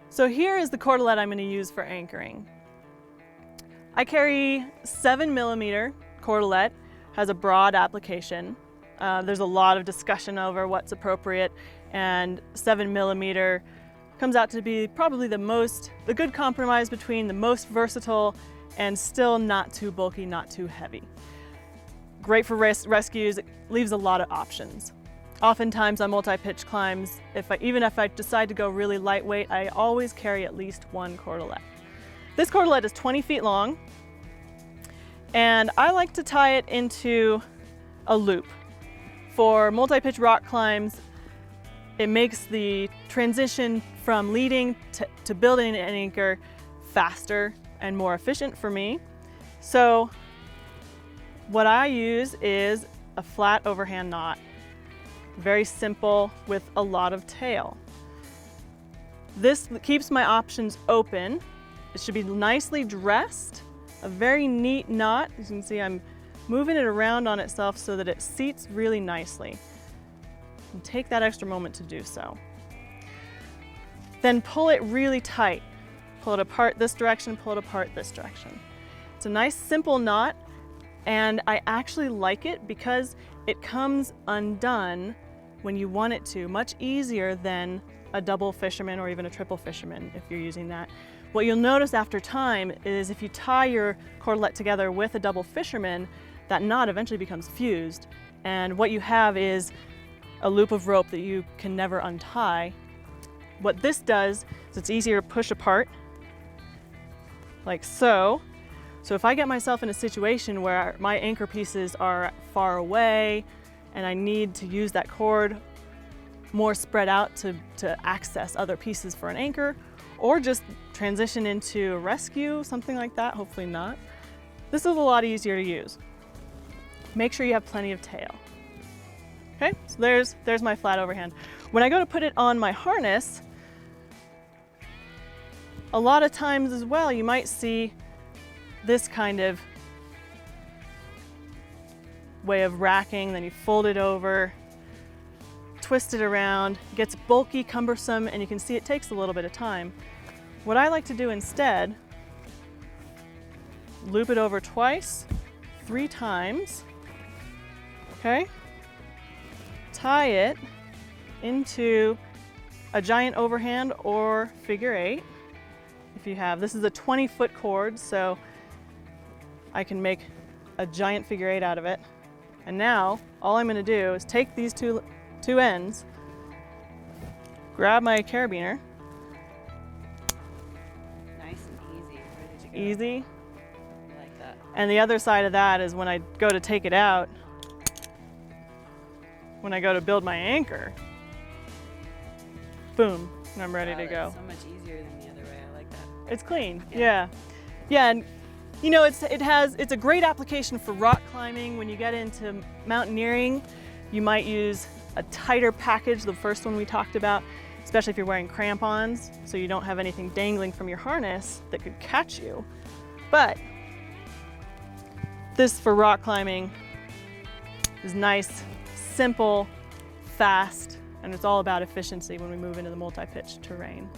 So here is the cordelette I'm going to use for anchoring. I carry 7mm cordelette, has a broad application. There's a lot of discussion over what's appropriate, and 7mm comes out to be probably the good compromise between the most versatile and still not too bulky, not too heavy. Great for rescues, it leaves a lot of options. Oftentimes on multi-pitch climbs, even if I decide to go really lightweight, I always carry at least one cordelette. This cordelette is 20 feet long, and I like to tie it into a loop. For multi-pitch rock climbs, it makes the transition from leading to building an anchor faster and more efficient for me. So what I use is a flat overhand knot. Very simple with a lot of tail. This keeps my options open. It should be nicely dressed, a very neat knot. As you can see, I'm moving it around on itself so that it seats really nicely. And take that extra moment to do so. Then pull it really tight. Pull it apart this direction, pull it apart this direction. It's a nice simple knot, and I actually like it because it comes undone when you want it to, much easier than a double fisherman or even a triple fisherman if you're using that. What you'll notice after time is if you tie your cordelette together with a double fisherman, that knot eventually becomes fused, and what you have is a loop of rope that you can never untie. What this does is it's easier to push apart, like so. So if I get myself in a situation where my anchor pieces are far away and I need to use that cord more spread out to access other pieces for an anchor, or just transition into a rescue, something like that, hopefully not, this is a lot easier to use. Make sure you have plenty of tail. Okay, so there's my flat overhand. When I go to put it on my harness, a lot of times as well, you might see this kind of way of racking, then you fold it over, twist it around, it gets bulky, cumbersome, and you can see it takes a little bit of time. What I like to do instead, loop it over twice, 3 times, okay? Tie it into a giant overhand or figure 8. If you have, this is a 20-foot cord, so I can make a giant figure 8 out of it. And now all I'm going to do is take these two ends, grab my carabiner. Nice and easy. Ready to go. Easy. I like that. And the other side of that is when I go to take it out, when I go to build my anchor, boom, and I'm ready to go. That's so much easier than the other way. I like that. It's clean, yeah. And you know, it's a great application for rock climbing. When you get into mountaineering, you might use a tighter package, the first one we talked about, especially if you're wearing crampons, so you don't have anything dangling from your harness that could catch you. But this for rock climbing is nice, simple, fast, and it's all about efficiency when we move into the multi-pitch terrain.